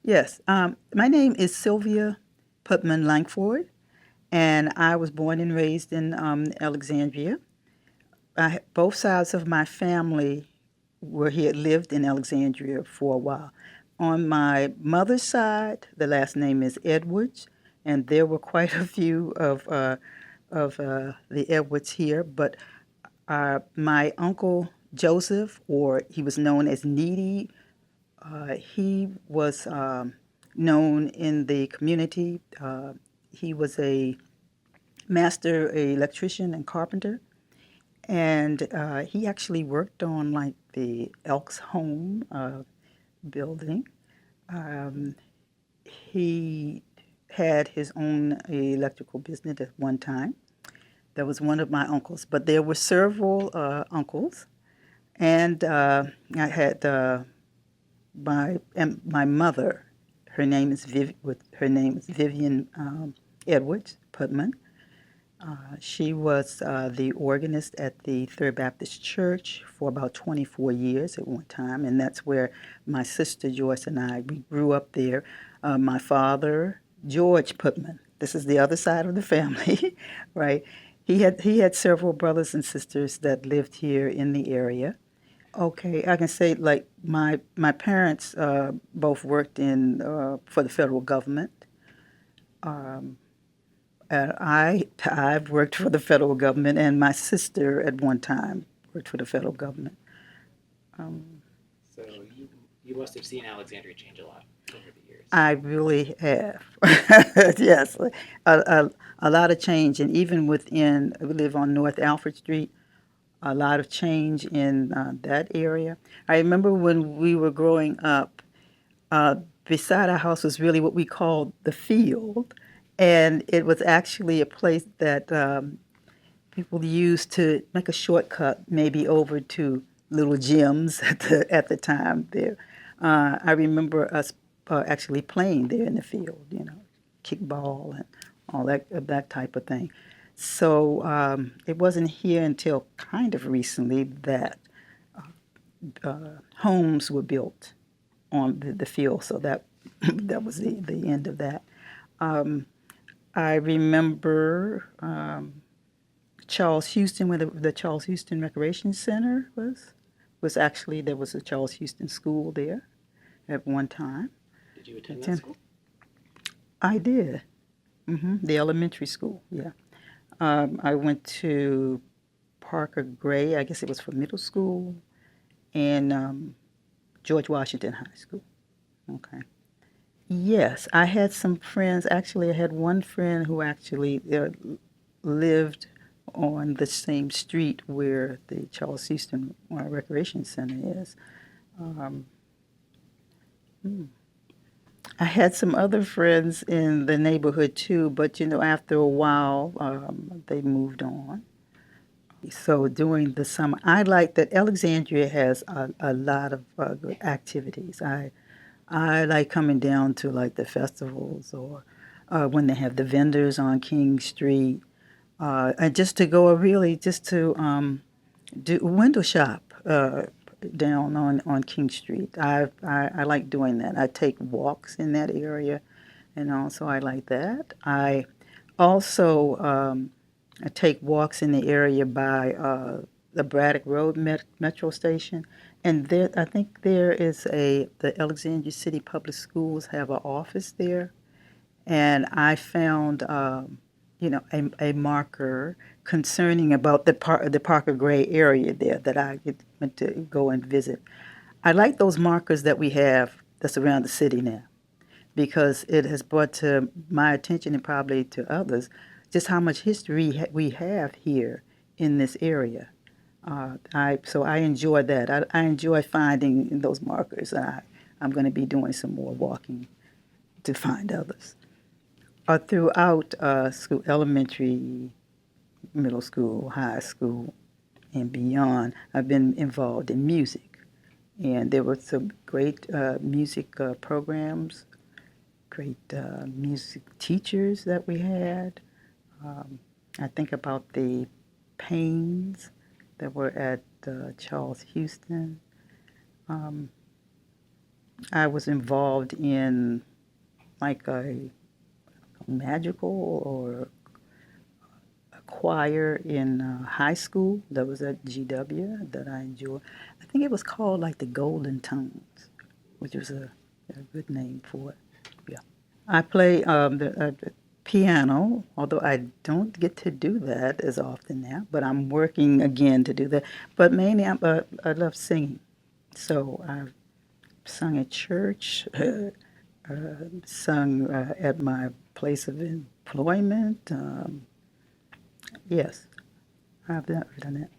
Yes. My name is Sylvia Putman Lankford, and I was born and raised in Alexandria. Both sides of my family were here, lived in Alexandria for a while. On my mother's side, the last name is Edwards, and there were quite a few of the Edwards here. But my uncle Joseph, or he was known as Needy, he was known in the community. He was a master electrician and carpenter, and he actually worked on like the Elks Home building. Um, he had his own electrical business at one time. That was one of my uncles, but there were several uncles, and I had my mother. Her name is Vivian Edwards Putman. She was the organist at the Third Baptist Church for about 24 years at one time, and that's where my sister Joyce and we grew up there. My father, George Putman, this is the other side of the family, right? He had several brothers and sisters that lived here in the area. Okay, I can say like my parents both worked in for the federal government. Um, And I've worked for the federal government, and my sister at one time worked for the federal government. Um, So you must have seen Alexandria change a lot over the years. I really have. Yes, a lot of change, and even within, we live on North Alfred Street, a lot of change in that area. I remember when we were growing up, uh, beside our house was really what we called the field, and it was actually a place that people used to make a shortcut maybe over to little gyms at the time there. I remember us actually playing there in the field, kickball and all that type of thing. So it wasn't here until kind of recently that homes were built on the field. So that that was the end of that. Um, I remember Charles Houston, where the Charles Houston Recreation Center was actually there was a Charles Houston school there at one time. Did you attend that Attend- school? I did. The elementary school, yeah. I went to Parker Gray, I guess it was for middle school, and George Washington High School. Okay. Yes, I had some friends. Actually, I had one friend who actually lived on the same street where the Charles Houston Recreation Center is. Um, hmm. I had some other friends in the neighborhood too, but after a while, they moved on. So during the summer, I like that Alexandria has a lot of good activities. I like coming down to like the festivals or when they have the vendors on King Street, and just to go really just to do window shop down on King Street. I like doing that. I take walks in that area, and also I like that. I also I take walks in the area by the Braddock Road Metro Station, and there I think there is the Alexandria City Public Schools have an office there, and I found a marker concerning about the Parker Gray area there that I went to go and visit. I like those markers that we have that's around the city now because it has brought to my attention and probably to others just how much history we have here in this area. So I enjoy that. I enjoy finding those markers. I'm going to be doing some more walking to find others. Throughout school, elementary, middle school, high school, and beyond, I've been involved in music. And there were some great music programs, great music teachers that we had. Um, I think about the Paynes that were at Charles Houston. Um, I was involved in like a magical or a choir in high school that was at GW that I enjoyed. I think it was called like the Golden Tones, which was a good name for it. Yeah. I play the piano, although I don't get to do that as often now, but I'm working again to do that. But mainly I love singing. So I've sung at church, sung at my place of employment. Yes, I've done that.